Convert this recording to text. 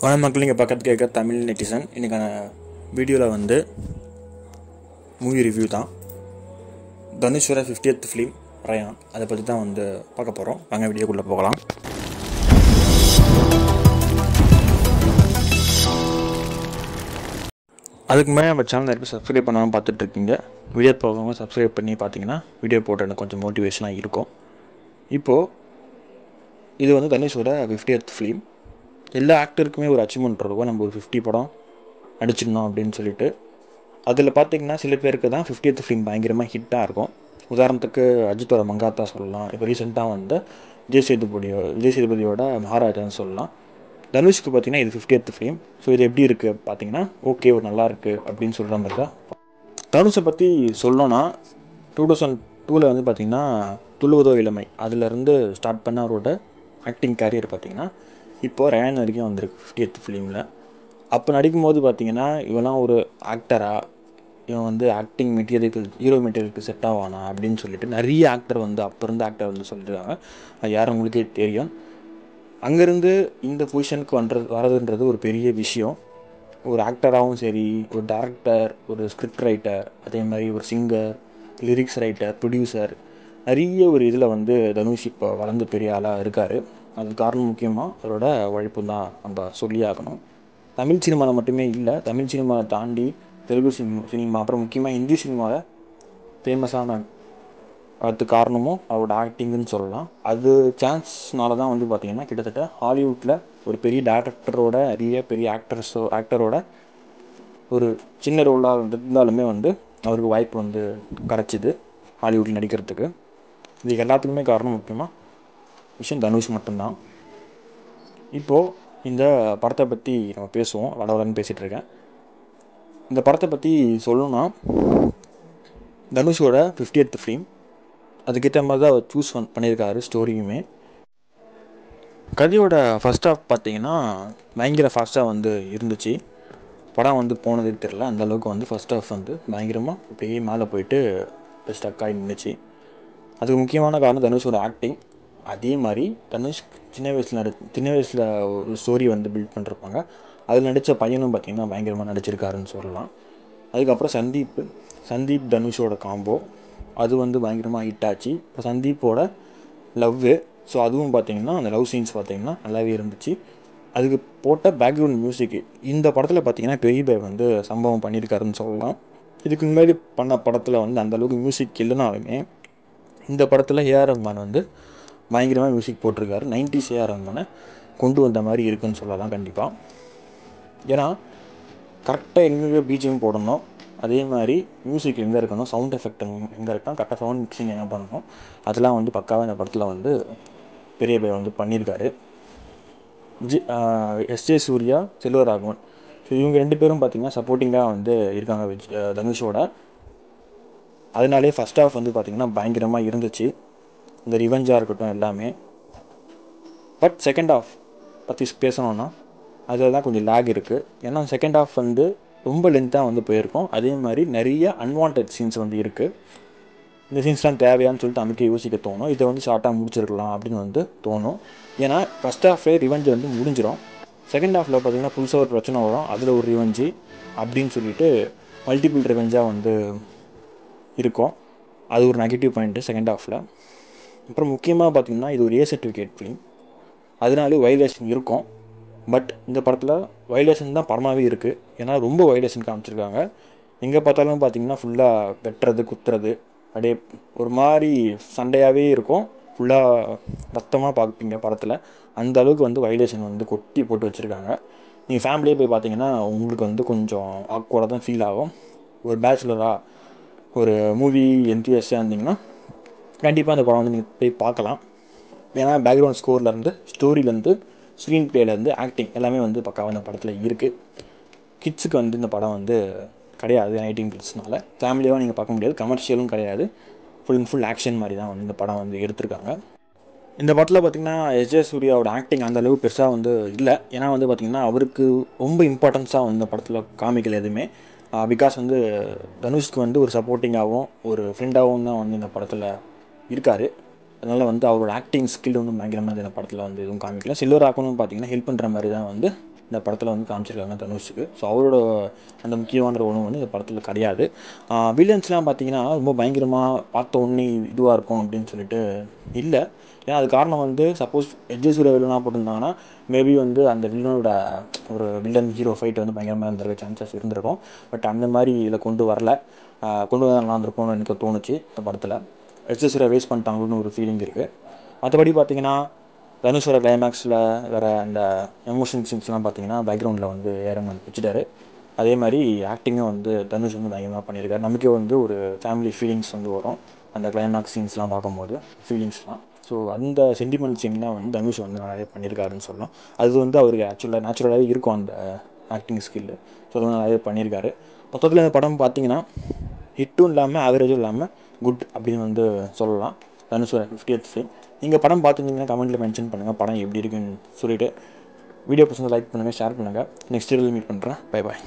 வணக்கம் மக்கள், நீங்கள் பக்கத்துக்கு கேட்க தமிழ் நெட்டிசன். இன்றைக்கான வீடியோவில் வந்து மூவி ரிவ்யூ தான். தனுஷோட 50th ஃபிலிம் ரயான், அதை பற்றி தான் வந்து பார்க்க போகிறோம். வாங்க வீடியோக்குள்ளே போகலாம். அதுக்கு மேலே நம்ம சேனல் நிறைய சப்ஸ்கிரைப் பண்ணாமல் பார்த்துட்ருக்கீங்க. வீடியோ போகிறவங்க சப்ஸ்கிரைப் பண்ணி பார்த்தீங்கன்னா வீடியோ போட்டு எனக்கு கொஞ்சம் மோட்டிவேஷனாக இருக்கும். இப்போது இது வந்து தனுஷோட 50th ஃபிலிம். எல்லா ஆக்டருக்குமே ஒரு அச்சீவ்மெண்ட் இருக்கும், நம்ம ஒரு 50 படம் நடிச்சிடணும் அப்படின்னு சொல்லிட்டு. அதில் பார்த்திங்கன்னா சில பேருக்கு தான் 50th ஃபிலிம் பயங்கரமாக ஹிட்டாக இருக்கும். உதாரணத்துக்கு அஜித்தோட மங்காத்தா சொல்லலாம். இப்போ ரீசெண்டாக வந்து விஜய் சேதுபதியோட மகாராஜான்னு சொல்லலாம். தனுஷ்க்கு பார்த்திங்கன்னா இது 50th ஃபிலிம். ஸோ இது எப்படி இருக்குது பார்த்திங்கன்னா, ஓகே, ஒரு நல்லா இருக்குது அப்படின்னு சொல்கிற மாதிரி தான். தனுஷை பற்றி சொல்லணும்னா 2002 வந்து பார்த்திங்கன்னா துள்ளுவதோ இளமை, அதிலேருந்து ஸ்டார்ட் பண்ண அவரோட ஆக்டிங் கேரியர் பார்த்திங்கன்னா இப்போது ரயான் வரைக்கும் வந்திருக்கு 50th ஃபிலிமில். அப்போ நடிக்கும்போது பார்த்திங்கன்னா இவெல்லாம் ஒரு ஆக்டரா, இவன் வந்து ஆக்டிங் மெட்டீரியலுக்கு, ஹீரோ மெட்டீரியலுக்கு செட் ஆவானா அப்படின்னு சொல்லிட்டு நிறைய ஆக்டர் வந்து அப்போ இருந்த ஆக்டர் வந்து சொல்லியிருக்காங்க. அது யாரும் உங்களுக்கே தெரியும். அங்கேருந்து இந்த பொசிஷனுக்கு வரதுன்றது ஒரு பெரிய விஷயம். ஒரு ஆக்டராகவும் சரி, ஒரு டேரக்டர், ஒரு ஸ்கிரிப்ட் ரைட்டர், அதே மாதிரி ஒரு சிங்கர், லிரிக்ஸ் ரைட்டர், ப்ரொடியூசர், நிறைய ஒரு இதில் வந்து தனுஷ் இப்போ வளர்ந்து பெரிய ஆளாக இருக்கார். அதுக்கு காரணம் முக்கியமாக அவரோட உழைப்பு தான் நம்ம சொல்லி ஆகணும். தமிழ் சினிமாவில் மட்டுமே இல்லை, தமிழ் சினிமாவை தாண்டி தெலுங்கு சினிமா, அப்புறம் முக்கியமாக ஹிந்தி சினிமாவில் ஃபேமஸான அதுக்கு காரணமும் அவரோட ஆக்டிங்குன்னு சொல்லலாம். அது சான்ஸ்னால தான் வந்து பார்த்திங்கன்னா கிட்டத்தட்ட ஹாலிவுட்டில் ஒரு பெரிய டேரக்டரோட, நிறைய பெரிய ஆக்டரோட ஒரு சின்ன ரோலாக இருந்தாலுமே வந்து அவருக்கு வாய்ப்பு வந்து கிடச்சிது ஹாலிவுட்டில் நடிக்கிறதுக்கு. இது எல்லாத்துக்குமே காரணம் முக்கியமாக விஷயம் தனுஷ் மட்டும்தான். இப்போது இந்த படத்தை பற்றி நம்ம பேசுவோம். வளவலன்னு பேசிகிட்டு இருக்கேன். இந்த படத்தை பற்றி சொல்லணும்னா, தனுஷோட 50th ஃபிலிம், அதுக்கேற்ற மாதிரி தான் அவர் சூஸ் பண்ணியிருக்காரு ஸ்டோரியுமே. கதையோட ஃபர்ஸ்ட் ஹாஃப் பார்த்திங்கன்னா பயங்கர ஃபாஸ்ட்டாக வந்து இருந்துச்சு. படம் வந்து போனதே தெரில, அந்தளவுக்கு வந்து ஃபர்ஸ்ட் ஹாஃப் வந்து பயங்கரமாக அப்படியே மேலே போயிட்டு ஸ்டக்காகி நின்றுச்சு. அதுக்கு முக்கியமான காரணம் தனுஷோட ஆக்டிங். அதே மாதிரி தனுஷ் சின்ன வயசில் ஒரு ஸ்டோரி வந்து பில்ட் பண்ணிருப்பாங்க. அதில் நடித்த பையனும் பார்த்திங்கன்னா பயங்கரமாக நடிச்சிருக்காருன்னு சொல்லலாம். அதுக்கப்புறம் சந்தீப் தனுஷோட காம்போ, அது வந்து பயங்கரமாக ஹிட் ஆச்சு. இப்போ சந்தீப்போட லவ்வு, ஸோ அதுவும் பார்த்திங்கன்னா அந்த லவ் சீன்ஸ் பார்த்திங்கன்னா நல்லாவே இருந்துச்சு. அதுக்கு போட்ட பேக்ரவுண்ட் மியூசிக்கு இந்த படத்தில் பார்த்திங்கன்னா பெரிய பாய் வந்து சம்பவம் பண்ணியிருக்காருன்னு சொல்லலாம். இதுக்கு முன்னாடி பண்ண படத்தில் வந்து அந்தளவுக்கு மியூசிக் இல்லைனாலுமே இந்த படத்தில் ஏஆர் ரஹ்மான் வந்து பயங்கரமாக மியூசிக் போட்டிருக்காரு. 90s ஏஆர் ரஹ்மானை கொண்டு வந்த மாதிரி இருக்குதுன்னு சொல்லலாம் கண்டிப்பாக. ஏன்னா கரெக்டாக எங்கே பிஜிஎம் போடணும், அதே மாதிரி மியூசிக் எங்கே இருக்கணும், சவுண்ட் எஃபெக்ட் எங்கே இருக்கணும், கரெக்டாக சவுண்ட் மிக்சிங் எங்கே பண்ணணும், அதெல்லாம் வந்து பக்காவாக இந்த படத்தில் வந்து பெரிய பாய் வந்து பண்ணியிருக்காரு. எஸ்ஜே சூர்யா, செல்வராகவன், ஸோ இவங்க 2 பேரும் பார்த்திங்கன்னா சப்போர்ட்டிங்காக வந்து இருக்காங்க தனுஷோட. அதனாலே ஃபஸ்ட் ஹாஃப் வந்து பார்த்திங்கன்னா பயங்கரமாக இருந்துச்சு, இந்த ரிவெஞ்சாக இருக்கட்டும் எல்லாமே. பட் செகண்ட் ஹாஃப் பற்றி பேசணுன்னா அதில் தான் கொஞ்சம் லேக் இருக்குது. ஏன்னா செகண்ட் ஹாஃப் வந்து ரொம்ப லென்த்தாக வந்து போயிருக்கும். அதே மாதிரி நிறைய அன்வான்ட் சீன்ஸ் வந்து இருக்குது. இந்த சீன்ஸ்லாம் தேவையான்னு சொல்லிட்டு நமக்கு யோசிக்க தோணும். இதை வந்து ஷார்ட்டாக முடிச்சிருக்கலாம் அப்படின்னு வந்து தோணும். ஏன்னா ஃபஸ்ட் ஹாஃபே ரிவெஞ்ச் வந்து முடிஞ்சிடும். செகண்ட் ஹாஃபில் பார்த்திங்கன்னா புதுசாக ஒரு பிரச்சனை வரும், அதில் ஒரு ரிவெஞ்சு அப்படின்னு சொல்லிட்டு மல்டிபிள் ரிவெஞ்சாக வந்து இருக்கும். அது ஒரு நெகட்டிவ் பாயிண்ட்டு செகண்ட் ஹாஃபில். அப்புறம் முக்கியமாக பார்த்திங்கன்னா இது ஒரு ஏ சர்டிஃபிகேட் ஃபிலிம், அதனாலே வயலேஷன் இருக்கும். பட் இந்த படத்தில் வயலேஷன் தான் படமாகவே இருக்குது. ஏன்னா ரொம்ப வயலேஷன் காமிச்சிருக்காங்க. எங்கே பார்த்தாலும் பார்த்திங்கன்னா ஃபுல்லாக வெட்டுறது, குத்துறது, அப்படியே ஒரு மாதிரி சண்டையாகவே இருக்கும். ஃபுல்லாக ரத்தமாக பார்ப்பீங்க படத்தில். அந்த அளவுக்கு வந்து வயலேஷன் வந்து கொட்டி போட்டு வச்சுருக்காங்க. நீங்கள் ஃபேமிலியே போய் பார்த்தீங்கன்னா உங்களுக்கு வந்து கொஞ்சம் ஆக்வர்டாக தான் ஃபீல் ஆகும். ஒரு பேச்சுலராக, ஒரு மூவி என்த்யூசியஸ்டாக இருந்தீங்கன்னா கண்டிப்பாக அந்த படம் வந்து நீங்கள் போய் பார்க்கலாம். ஏன்னா பேக்ரவுண்ட் ஸ்கோர்லேருந்து, ஸ்டோரியிலேருந்து, ஸ்க்ரீன் பிளேலேருந்து, ஆக்டிங் எல்லாமே வந்து பக்காவாக இந்த படத்தில் இருக்குது. கிட்ஸுக்கு வந்து இந்த படம் வந்து கிடையாது, 18+னால ஃபேமிலியாக நீங்கள் பார்க்க முடியாது. கமர்ஷியலும் கிடையாது, ஃபுல் ஆக்ஷன் மாதிரி தான் வந்து இந்த படம் வந்து எடுத்திருக்காங்க. இந்த படத்தில் பார்த்திங்கன்னா எஸ்ஜே சூர்யாவோட ஆக்டிங் அந்தளவுக்கு பெருசாக வந்து இல்லை. ஏன்னா வந்து பார்த்திங்கன்னா அவருக்கு ரொம்ப இம்பார்ட்டன்ஸாக வந்து இந்த படத்தில் காமிக்கல எதுவுமே. பிகாஸ் வந்து தனுஷ்க்கு வந்து ஒரு சப்போர்ட்டிங்காகவும் ஒரு ஃப்ரெண்டாகவும் தான் வந்து இந்த படத்தில் இருக்கார். அதனால் வந்து அவரோட ஆக்டிங் ஸ்கில் வந்து பயங்கரமாக இந்த படத்தில் வந்து எதுவும் காமிக்கல. செல்வராகவனும் பார்த்திங்கன்னா ஹெல்ப் பண்ணுற மாதிரி தான் வந்து இந்த படத்தில் வந்து காமிச்சிருக்காங்க தனுஷுக்கு. ஸோ அவரோட அந்த முக்கியமான ரோலும் வந்து இந்த படத்தில் கிடையாது. வில்லன்ஸ்லாம் பார்த்தீங்கன்னா ரொம்ப பயங்கரமாக பார்த்த உடனே இதுவாக இருக்கும் அப்படின்னு சொல்லிட்டு இல்லை. ஏன்னா அது காரணம் வந்து சப்போஸ் சூர்யா வில்லனாக போட்டிருந்தாங்கன்னா மேபி வந்து அந்த வில்லனோட ஒரு வில்லன் ஹீரோ ஃபைட் வந்து பயங்கரமாக இருந்திருக்க சான்சஸ் இருந்திருக்கும். பட் அந்த மாதிரி இதில் கொண்டு வரல. கொண்டு வர நல்லா இருந்திருக்கும்னு எனக்கு தோணுச்சு இந்த படத்தில். சூர்யா வேஸ்ட் பண்ணிட்டாங்கன்னு ஒரு ஃபீலிங் இருக்குது. மற்றபடி பார்த்தீங்கன்னா தனுஷோட கிளைமேக்ஸில் வேறு அந்த எமோஷன் சீன்ஸ்லாம் பார்த்தீங்கன்னா பேக்ரவுண்டில் வந்து ஏரன் வச்சுட்டாரு. அதே மாதிரி ஆக்டிங்கும் வந்து தனுஷ் வந்து பயங்கரமாக பண்ணியிருக்காரு. நமக்கே வந்து ஒரு ஃபேமிலி ஃபீலிங்ஸ் வந்து வரும் அந்த கிளைமேக்ஸ் சீன்ஸ்லாம் பார்க்கும்போது ஃபீலிங்ஸ்லாம். ஸோ அந்த சென்டிமெண்ட் சீன்லாம் வந்து தனுஷ் வந்து நிறைய பண்ணியிருக்காருன்னு சொல்லலாம். அது வந்து அவருக்கு ஆக்சுவலாக நேச்சுரலாகவே இருக்கும் அந்த ஆக்டிங் ஸ்கில்லு. ஸோ அது நிறைய பண்ணியிருக்காரு. மொத்தத்தில் இந்த படம் பார்த்தீங்கன்னா ஹிட்டும் இல்லாமல் ஆவரேஜும் இல்லாமல் குட் அப்படின்னு வந்து சொல்லலாம். தனுஷோட 50th ஃபிலிம். நீங்கள் படம் பார்த்துருந்தீங்கன்னா கமெண்ட்டில் மென்ஷன் பண்ணுங்கள் படம் எப்படி இருக்குன்னு சொல்லிவிட்டு. வீடியோ பசங்க லைக் பண்ணுங்கள், ஷேர் பண்ணுங்கள். நெக்ஸ்ட் வீடியோவில் மீட் பண்ணுறேன். Bye bye.